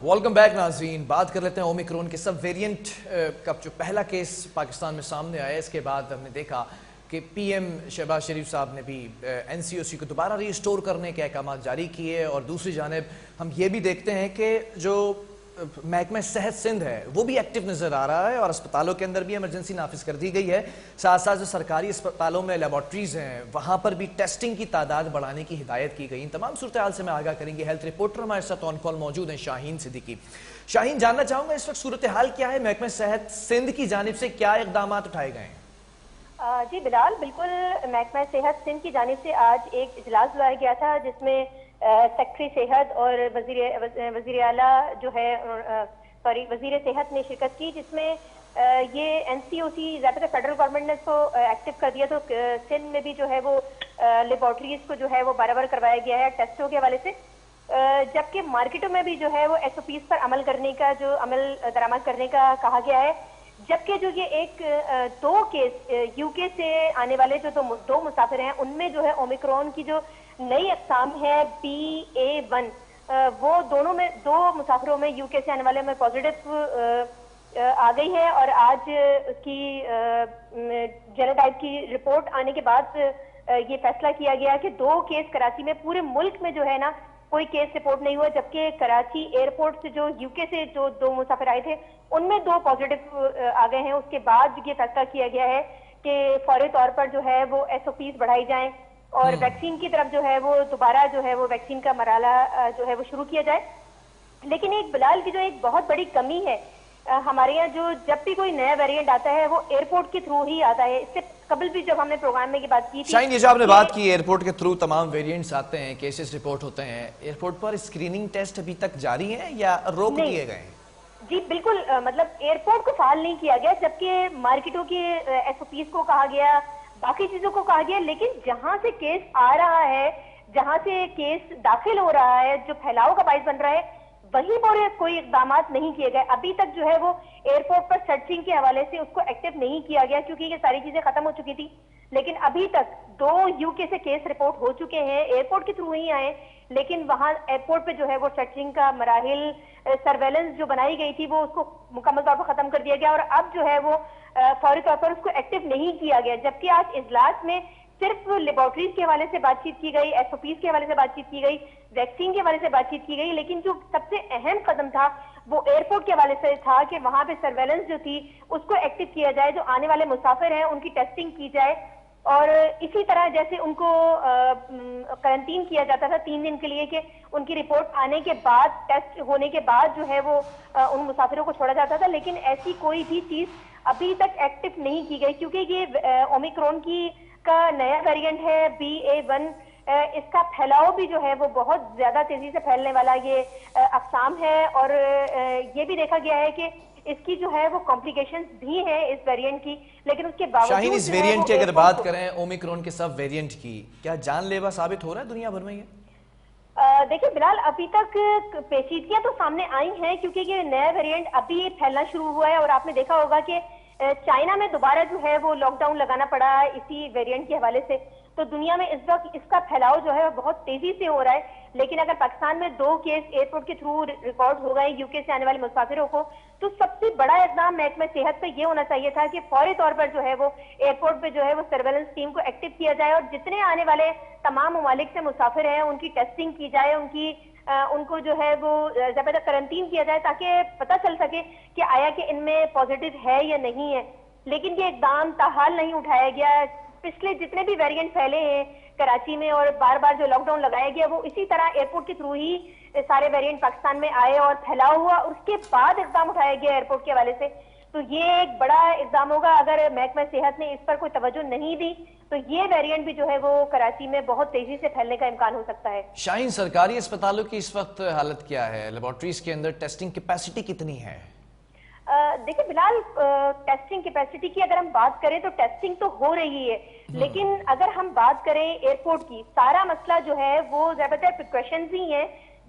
Welcome back नाज़रीन। बात कर लेते हैं ओमिक्रॉन के सब वेरिएंट का जो पहला केस पाकिस्तान में सामने आया, इसके बाद हमने देखा कि पीएम शहबाज शरीफ साहब ने भी एनसीओसी को दोबारा रीस्टोर करने के अहकाम जारी किए और दूसरी जानिब हम ये भी देखते हैं कि जो महकमा सेहत सिंध है वो भी एक्टिव नजर आ रहा है और अस्पतालों के अंदर भी इमरजेंसी नाफिज कर दी गई है। साथ साथ जो सरकारी अस्पतालों में लेबॉर्ट्रीज हैं वहां पर भी टेस्टिंग की तादाद बढ़ाने की हिदायत की गई। इन तमाम सूरत हाल से मैं आगाह करेंगे। हेल्थ रिपोर्टर हमारे साथ ऑन कॉल मौजूद हैं शाहीन सिद्दीकी। शाहीन, जानना चाहूंगा इस वक्त सूरत हाल क्या है, महकमा सेहत सिंध की जानिब से क्या इकदाम उठाए गए हैं? जी बिलाल, बिल्कुल महकमा सेहत सिंध की जानिब से आज एक इजलास बुलाया गया था जिसमें सेक्रेटरी सेहत और वजीर आला जो है वजीर सेहत ने शिरकत की, जिसमें ये एनसीओसी ज़्यादातर फेडरल गवर्नमेंट ने इसको एक्टिव कर दिया। तो सिंध में भी जो है वो लेबॉर्ट्रीज को जो है वो बार करवाया गया है टेस्टों के हवाले से, जबकि मार्केटों में भी जो है वो एसओपीज पर अमल करने का जो अमल दरामद करने का कहा गया है। जबकि जो ये दो केस यूके से आने वाले जो दो मुसाफिर हैं उनमें जो है ओमिक्रॉन की जो नई अक़साम है BA.1, वो दो मुसाफिरों में यूके से आने वाले में पॉजिटिव आ गई है और आज उसकी जेनोटाइप की रिपोर्ट आने के बाद ये फैसला किया गया कि दो केस कराची में, पूरे मुल्क में जो है ना कोई केस रिपोर्ट नहीं हुआ, जबकि कराची एयरपोर्ट से जो यूके से जो दो मुसाफिर आए थे उनमें दो पॉजिटिव आ गए हैं। उसके बाद ये फैसला किया गया है कि फौरी तौर पर जो है वो एसओपीज बढ़ाई जाएं और वैक्सीन की तरफ जो है वो दोबारा जो है वो वैक्सीन का मरहला जो है वो शुरू किया जाए। लेकिन एक बिलाल की जो एक बहुत बड़ी कमी है हमारे यहाँ, जो जब भी कोई नया वेरिएंट आता है वो एयरपोर्ट के थ्रू ही आता है। इससे कबल भी जब हमने प्रोग्राम में की बात की थी, शाहीन, ये जो आपने बात की एयरपोर्ट के थ्रू तमाम वेरिएंट्स आते हैं, केसेस रिपोर्ट होते हैं, एयरपोर्ट पर स्क्रीनिंग टेस्ट अभी तक जारी है या रोक दिए गए? जी बिल्कुल, मतलब एयरपोर्ट को फाल नहीं किया गया, जबकि मार्केटों की एसओपीज को कहा गया, बाकी चीजों को कहा गया, लेकिन जहां से केस आ रहा है, जहां से केस दाखिल हो रहा है, जो फैलाव का बाइस बन रहा है, वहीं पर कोई इकदाम नहीं किए गए। अभी तक जो है वो एयरपोर्ट पर सर्चिंग के हवाले से उसको एक्टिव नहीं किया गया क्योंकि ये सारी चीजें खत्म हो चुकी थी। लेकिन अभी तक दो यूके से केस रिपोर्ट हो चुके हैं, एयरपोर्ट के थ्रू ही आए, लेकिन वहां एयरपोर्ट पे जो है वो सर्चिंग का मराहिल, सर्वेलेंस जो बनाई गई थी वो उसको मुकम्मल तौर पर खत्म कर दिया गया और अब जो है वो फौरी तौर पर उसको एक्टिव नहीं किया गया। जबकि आज इजलास में सिर्फ लेबॉर्ट्रीज के हवाले से बातचीत की गई, एसओपीज के हवाले से बातचीत की गई, वैक्सीन के हवाले से बातचीत की गई, लेकिन जो सबसे अहम कदम था वो एयरपोर्ट के हवाले से था कि वहां पे सर्वेलेंस जो थी उसको एक्टिव किया जाए, जो आने वाले मुसाफिर हैं उनकी टेस्टिंग की जाए और इसी तरह जैसे उनको क्वारंटीन किया जाता था 3 दिन के लिए कि उनकी रिपोर्ट आने के बाद, टेस्ट होने के बाद जो है वो उन मुसाफिरों को छोड़ा जाता था। लेकिन ऐसी कोई भी चीज अभी तक एक्टिव नहीं की गई क्योंकि ये ओमिक्रॉन का नया वेरिएंट है BA.1, इसका फैलाव भी जो है वो बहुत ज्यादा तेजी से फैलने वाला ये अक़साम है और ये भी देखा गया है कि इसकी जो है वो कॉम्प्लिकेशंस भी हैं इस वेरिएंट की। लेकिन उसके बावजूद शाहीन, इस वेरिएंट की अगर बात करें ओमिक्रॉन के सब वेरिएंट की, क्या जानलेवा साबित हो रहा है दुनिया भर में ये? देखिए बिलाल, अभी तक पेचीदगियां तो सामने आई हैं क्योंकि ये नया वेरिएंट अभी फैलना शुरू हुआ है और आपने देखा होगा कि चाइना में दोबारा जो है वो लॉकडाउन लगाना पड़ा इसी वेरिएंट के हवाले से। तो दुनिया में इस वक्त इसका फैलाव जो है बहुत तेजी से हो रहा है। लेकिन अगर पाकिस्तान में 2 केस एयरपोर्ट के थ्रू रिकॉर्ड हो गए यूके से आने वाले मुसाफिरों को, तो सबसे बड़ा इक़दाम महकमा सेहत पे ये होना चाहिए था कि फौरी तौर पर जो है वो एयरपोर्ट पे जो है वो सर्वेलेंस टीम को एक्टिव किया जाए और जितने आने वाले तमाम ममालिक से मुसाफिर हैं उनकी टेस्टिंग की जाए, उनको जो है वो ज़बरदस्त क्वारंटीन किया जाए ताकि पता चल सके कि आया कि इनमें पॉजिटिव है या नहीं है। लेकिन ये इक़दाम ताहाल नहीं उठाया गया। पिछले जितने भी वेरिएंट फैले हैं कराची में और बार बार जो लॉकडाउन लगाया गया वो इसी तरह एयरपोर्ट के थ्रू ही सारे वेरिएंट पाकिस्तान में आए और फैलाव हुआ, उसके बाद इक़दाम उठाया गया एयरपोर्ट के हवाले से। तो ये एक बड़ा इक़दाम होगा। अगर महकमा सेहत ने इस पर कोई तवज्जो नहीं दी तो ये वेरिएंट भी जो है वो कराची में बहुत तेजी से फैलने का इम्कान हो सकता है। शाहीन, सरकारी अस्पतालों की इस वक्त हालत क्या है? लेबॉर्ट्रीज के अंदर टेस्टिंग कैपेसिटी कितनी है? देखिए बिलाल, टेस्टिंग कैपेसिटी की अगर हम बात करें तो टेस्टिंग तो हो रही है, लेकिन अगर हम बात करें एयरपोर्ट की, सारा मसला जो है वो ज्यादातर प्रिकॉशंस ही है।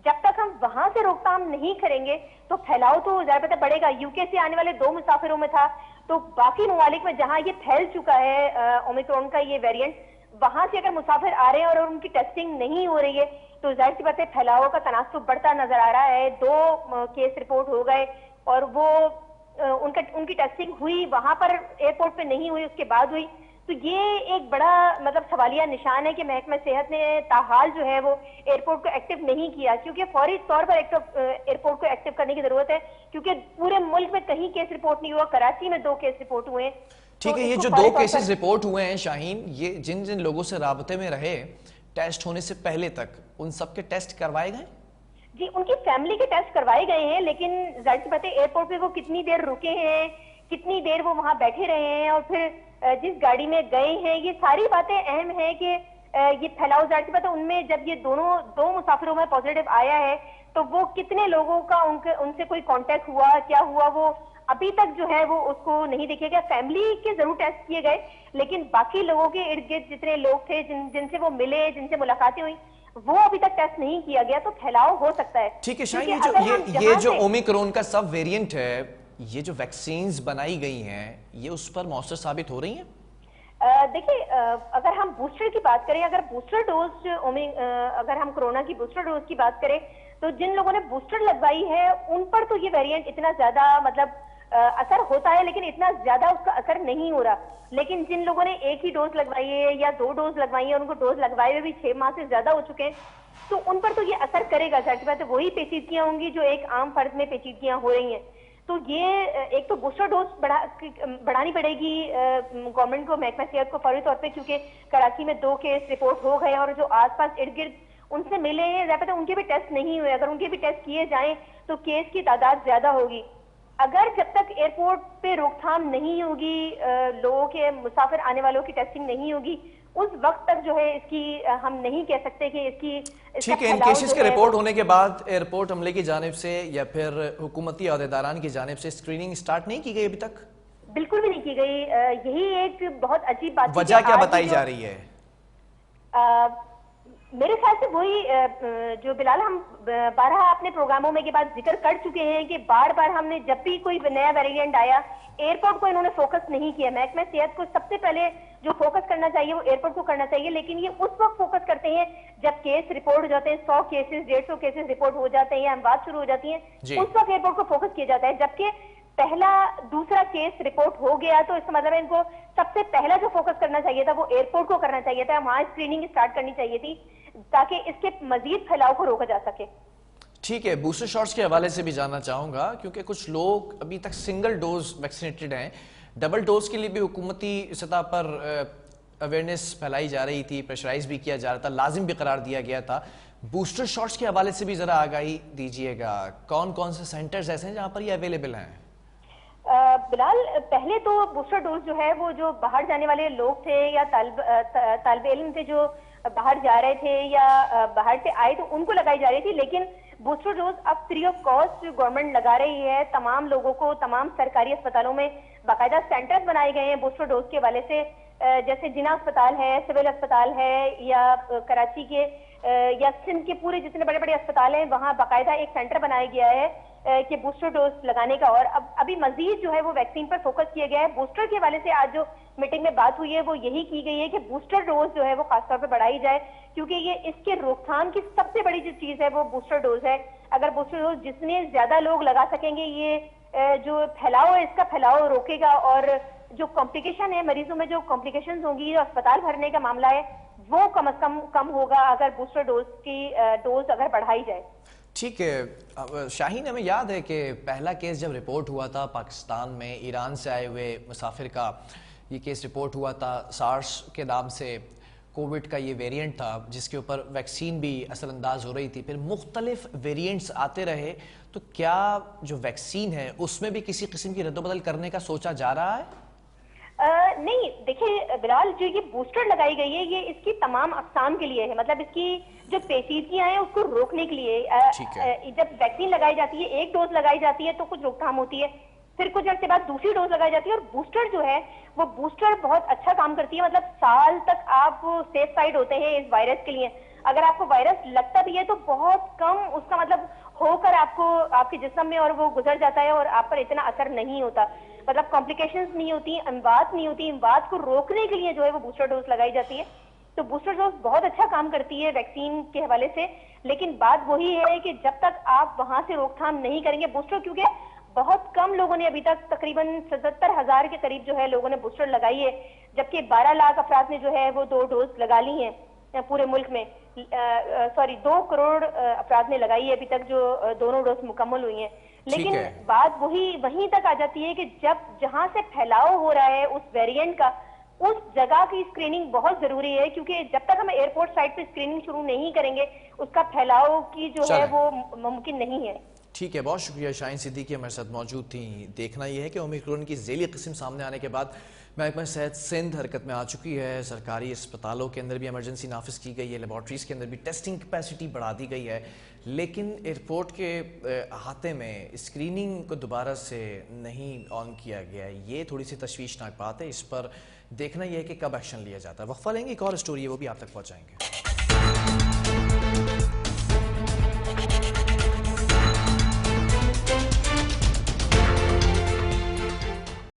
जब तक हम वहां से रोकथाम नहीं करेंगे तो फैलाव तो ज्यादातर बढ़ेगा। यूके से आने वाले 2 मुसाफिरों में था, तो बाकी ममालिक में जहां ये फैल चुका है ओमिक्रॉन का ये वेरिएंट, वहां से अगर मुसाफिर आ रहे हैं और उनकी टेस्टिंग नहीं हो रही है तो तो जाहिर सी बात है फैलाव का तनासुब बढ़ता नजर आ रहा है। 2 केस रिपोर्ट हो गए और वो उनकी टेस्टिंग हुई, वहां पर एयरपोर्ट पे नहीं हुई, उसके बाद हुई। तो ये एक बड़ा मतलब सवालिया निशान है कि महकमा सेहत ने ताहाल जो है वो एयरपोर्ट को एक्टिव नहीं किया, क्योंकि फौरी तौर पर एयरपोर्ट को एक्टिव करने की जरूरत है, क्योंकि पूरे मुल्क में कहीं केस रिपोर्ट नहीं हुआ, कराची में 2 केस रिपोर्ट हुए। ठीक है, ये जो 2 केसेस रिपोर्ट हुए हैं शाहीन, ये जिन जिन लोगों से राबते में रहे टेस्ट होने से पहले तक, उन सबके टेस्ट करवाए गए? जी, उनकी फैमिली के टेस्ट करवाए गए हैं, लेकिन जाहिर सी बात है एयरपोर्ट पे वो कितनी देर रुके हैं, कितनी देर वो वहां बैठे रहे हैं और फिर जिस गाड़ी में गए हैं, ये सारी बातें अहम है कि ये फैलाव जाहिर सी बात है उनमें जब ये दो मुसाफिरों में पॉजिटिव आया है तो वो कितने लोगों का उनसे कोई कांटेक्ट हुआ, क्या हुआ, वो अभी तक जो है वो उसको नहीं देखा गया। फैमिली के जरूर टेस्ट किए गए, लेकिन बाकी लोगों के इर्द गिर्द जितने लोग थे जिनसे वो मिले, जिनसे मुलाकातें हुई, वो अभी तक टेस्ट नहीं किया गया, तो फैलाव हो सकता है। ठीक है शाहीन, ये जो ओमिक्रॉन का सब वेरिएंट है, ये जो वैक्सीन्स बनाई गई हैं, ये उस पर मौसर साबित हो रही हैं? देखिए, अगर हम बूस्टर की बात करें, अगर बूस्टर डोज अगर हम कोरोना की बूस्टर डोज की बात करें, तो जिन लोगों ने बूस्टर लगवाई है उन पर तो ये वेरिएंट इतना ज्यादा मतलब असर होता है, लेकिन इतना ज्यादा उसका असर नहीं हो रहा। लेकिन जिन लोगों ने एक ही डोज लगवाई है या 2 डोज लगवाई है, उनको डोज लगवाए हुए भी 6 माह से ज्यादा हो चुके हैं, तो उन पर तो ये असर करेगा। जाहिर बात है वही पेचीदगियां होंगी जो एक आम फर्ज में पेचीदगियां हो रही हैं। तो ये एक तो बूस्टर डोज बढ़ानी पड़ेगी गवर्नमेंट को, महकमा सेहत को फौरी तौर पे, क्योंकि कराची में 2 केस रिपोर्ट हो गए और जो आसपास इर्द गिर्द उनसे मिले हैं, ज्यादा उनके भी टेस्ट नहीं हुए। अगर उनके भी टेस्ट किए जाएं तो केस की तादाद ज्यादा होगी। अगर जब तक एयरपोर्ट पे रोकथाम नहीं होगी, लोगों के मुसाफिर आने वालों की टेस्टिंग नहीं होगी, उस वक्त तक जो है इसकी हम नहीं कह सकते कि इसकी ठीक है। इन केसेस के रिपोर्ट होने के बाद एयरपोर्ट अमले की जानिब से या फिर हुकूमती अहदेदारान की जानिब से स्क्रीनिंग स्टार्ट नहीं की गई अभी तक? बिल्कुल भी नहीं की गई। यही एक बहुत अजीब बात, वजह क्या बताई जा रही है? मेरे ख्याल से वही जो बिलाल हम 12 अपने प्रोग्रामों में के बाद जिक्र कर चुके हैं कि बार बार हमने जब भी कोई नया वेरिएंट आया, एयरपोर्ट को इन्होंने फोकस नहीं किया। महकमा सेहत को सबसे पहले जो फोकस करना चाहिए वो एयरपोर्ट को करना चाहिए, लेकिन ये उस वक्त फोकस करते हैं जब केस रिपोर्ट हो जाते हैं, 100 केसेस 150 केसेस रिपोर्ट हो जाते हैं या अमवात शुरू हो जाती हैं, उस वक्त एयरपोर्ट को फोकस किया जाता है। जबकि पहला दूसरा केस रिपोर्ट हो गया तो इसका मतलब है इनको सबसे पहला जो फोकस करना चाहिए था वो एयरपोर्ट को करना चाहिए था, वहां स्क्रीनिंग स्टार्ट करनी चाहिए थी ताकि इसके मजीद फैलाव को रोका जा सके। ठीक है, बूस्टर शॉट्स के हवाले से भी जानना चाहूंगा, क्योंकि कुछ लोग अभी तक सिंगल डोज वैक्सीनेटेड हैं, डबल डोज के लिए भी हुकूमती सतह पर अवेयरनेस फैलाई जा रही थी, प्रेशराइज भी किया जा रहा था, लाजिम भी करार दिया गया था। बूस्टर शॉट्स के हवाले से भी जरा आगाही दीजिएगा, कौन कौन से सेंटर्स ऐसे हैं जहां पर ये अवेलेबल हैं? बिलाल, पहले तो बूस्टर डोज जो है वो जो बाहर जाने वाले लोग थे या तालिब इल्म थे जो बाहर जा रहे थे या बाहर से आए तो उनको लगाई जा रही थी, लेकिन बूस्टर डोज अब फ्री ऑफ कॉस्ट गवर्नमेंट लगा रही है तमाम लोगों को। तमाम सरकारी अस्पतालों में बाकायदा सेंटर्स बनाए गए हैं बूस्टर डोज के हवाले से, जैसे जिना अस्पताल है, सिविल अस्पताल है, या कराची के या सिंध के पूरे जितने बड़े बड़े अस्पताल हैं वहां बाकायदा एक सेंटर बनाया गया है कि बूस्टर डोज लगाने का। और अब अभी मजीद जो है वो वैक्सीन पर फोकस किया गया है। बूस्टर के हवाले से आज जो मीटिंग में बात हुई है वो यही की गई है कि बूस्टर डोज जो है वो खासतौर पर बढ़ाई जाए, क्योंकि ये इसके रोकथाम की सबसे बड़ी जो चीज है वो बूस्टर डोज है। अगर बूस्टर डोज जितने ज्यादा लोग लगा सकेंगे, ये जो फैलाव है इसका फैलाव रोकेगा, और जो कॉम्प्लिकेशन है, मरीजों में जो कॉम्प्लिकेशन होंगी, जो अस्पताल भरने का मामला है, वो कम से कम होगा अगर बूस्टर डोज की डोज अगर बढ़ाई जाए। ठीक है शाहीन, हमें याद है कि पहला केस जब रिपोर्ट हुआ था पाकिस्तान में, ईरान से आए हुए मुसाफिर का ये केस रिपोर्ट हुआ था, सार्स के नाम से कोविड का ये वेरिएंट था जिसके ऊपर वैक्सीन भी असरअंदाज हो रही थी। फिर मुख्तलिफ वेरिएंट्स आते रहे, तो क्या जो वैक्सीन है उसमें भी किसी किस्म की रद्दबदल करने का सोचा जा रहा है? नहीं, देखिए बिलाल, जो ये बूस्टर लगाई गई है ये इसकी तमाम अक़साम के लिए है, मतलब इसकी जो पेचीदगियां हैं उसको रोकने के लिए। जब वैक्सीन लगाई जाती है, एक डोज लगाई जाती है तो कुछ रोकथाम होती है, फिर कुछ अर्से बाद दूसरी डोज लगाई जाती है, और बूस्टर जो है वो बूस्टर बहुत अच्छा काम करती है। मतलब साल तक आप सेफ साइड होते हैं इस वायरस के लिए। अगर आपको वायरस लगता भी है तो बहुत कम उसका मतलब होकर आपको आपके जिस्म में और वो गुजर जाता है और आप पर इतना असर नहीं होता, मतलब कॉम्प्लिकेशंस नहीं होती, अमवात नहीं होती। अमवात को रोकने के लिए जो है वो बूस्टर डोज लगाई जाती है। तो बूस्टर डोज बहुत अच्छा काम करती है वैक्सीन के हवाले से, लेकिन बात वही है कि जब तक आप वहां से रोकथाम नहीं करेंगे बूस्टर, क्योंकि बहुत कम लोगों ने अभी तक, तकरीबन 77,000 के करीब जो है लोगों ने बूस्टर लगाई है, जबकि 12 लाख अफराद ने जो है वो 2 डोज लगा ली हैं पूरे मुल्क में। 2 करोड़ अफराद ने लगाई है अभी तक जो दोनों डोज मुकम्मल हुई हैं। लेकिन बात वहीं तक आ जाती है कि जहां से फैलाव हो रहा है उस वेरिएंट का, उस जगह की स्क्रीनिंग बहुत जरूरी है, क्योंकि जब तक हम एयरपोर्ट साइड पे स्क्रीनिंग शुरू नहीं करेंगे उसका फैलाव की जो है वो मुमकिन नहीं है। ठीक है, बहुत शुक्रिया शाहीन सिद्दीकी हमारे साथ मौजूद थी। देखना यह है कि ओमिक्रॉन की ज़ेली किस्म सामने आने के बाद महकमा सेहत सिंध हरकत में आ चुकी है। सरकारी अस्पतालों के अंदर भी इमरजेंसी नाफिज की गई है, लेबॉर्ट्रीज़ के अंदर भी टेस्टिंग कैपेसिटी बढ़ा दी गई है, लेकिन एयरपोर्ट के अहाते में स्क्रीनिंग को दोबारा से नहीं ऑन किया गया है। ये थोड़ी सी तशवीशनाक बात है, इस पर देखना यह है कि कब एक्शन लिया जाता है। वक्फा लेंगे, एक और स्टोरी है वो भी आप तक पहुँचाएंगे।